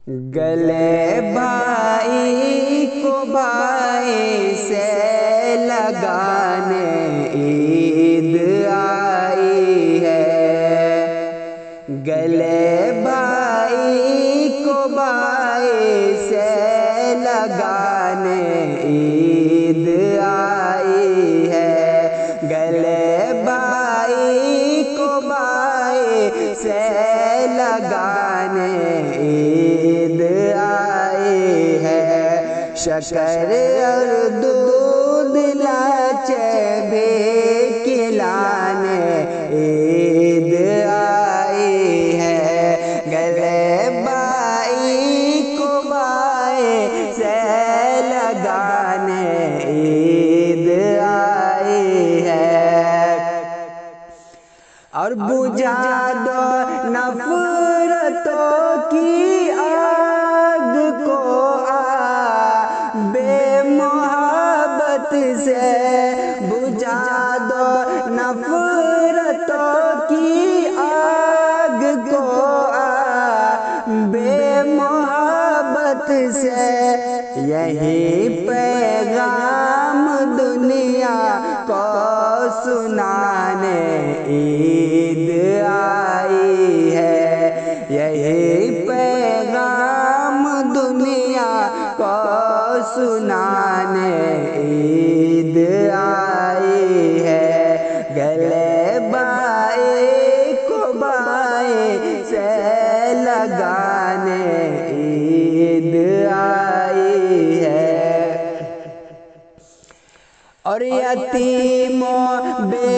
گلے بھائی کو بھائی سے لگانے عید آئی ہے، گلے بھائی کو بھائی سے لگانے عید آئی ہے، گلے بھائی کو بھائی سے لگانے عید آئی ہے، شکر اور دودھ لاچے بھی کھلانے عید آئی ہے، گلے بھائی کو بھائی سے لگانے عید آئی ہے، اور بجھا دو نفرتوں کی آگ کو بے محبت سے، بجھا دو نفرتوں کی آگ کو بے محبت سے، یہی پیغام دنیا کو سنانے عید آئی ہے، یہی پیغام دنیا کو سنانے عید آئی ہے، گلے بھائی کو بھائی سے لگانے عید آئی ہے، اور یتیموں بے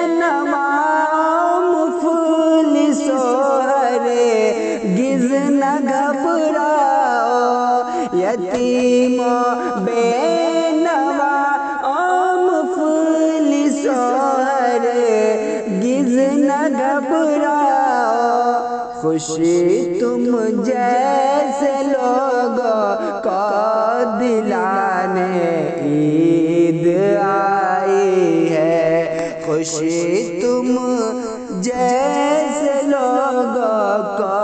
نواؤں مفلسوں ہرگز نہ گھبراؤ، یتیموں بے نواؤں مفلسوں ہرگز نہ گھبراؤ، خوشی تم جیسے لوگوں کو دلانے عید آئی ہے، خوشی تم جیسے لوگوں کو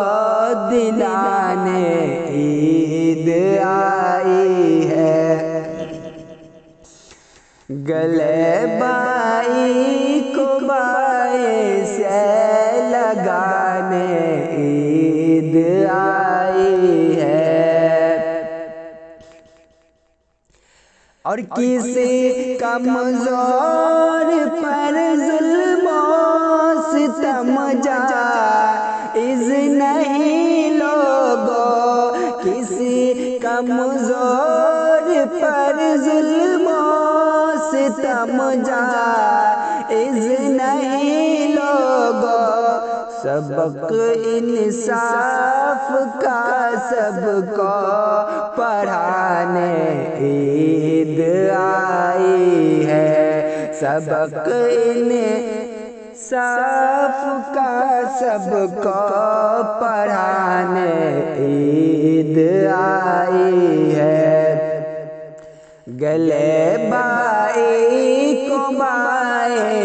دلانے عید آئی ہے، گلے بھائی کو بھائی سے لگانے عید آئی ہے، اور کسی کمزور پر ظلم و ستم جائز نہیں لوگوں، کسی کمزور پر ظلم و ستم جائز نہیں لوگوں، سبق انصاف کا سب کو پڑھانے عید آئی ہے، سبق انصاف کا سب کو پڑھانے عید آئی ہے، گلے بھائی کو بھائی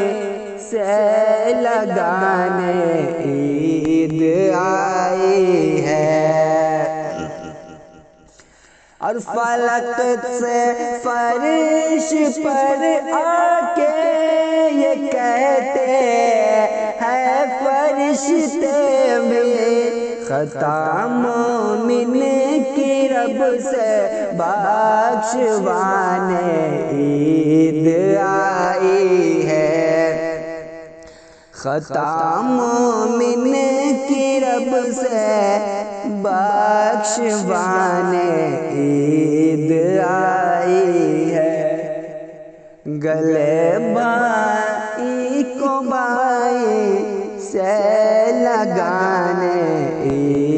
سے لگانے عید آئی ہے، اور فلک سے فرش پر آ کے یہ کہتے ہیں فرشتے بھی، خطا مومن کی رب سے بخشوانے عید آئی ہے، خطا مومن کی رب سے بخشوانے عید آئی ہے، گلے بھائی کو بھائی سے لگانے عید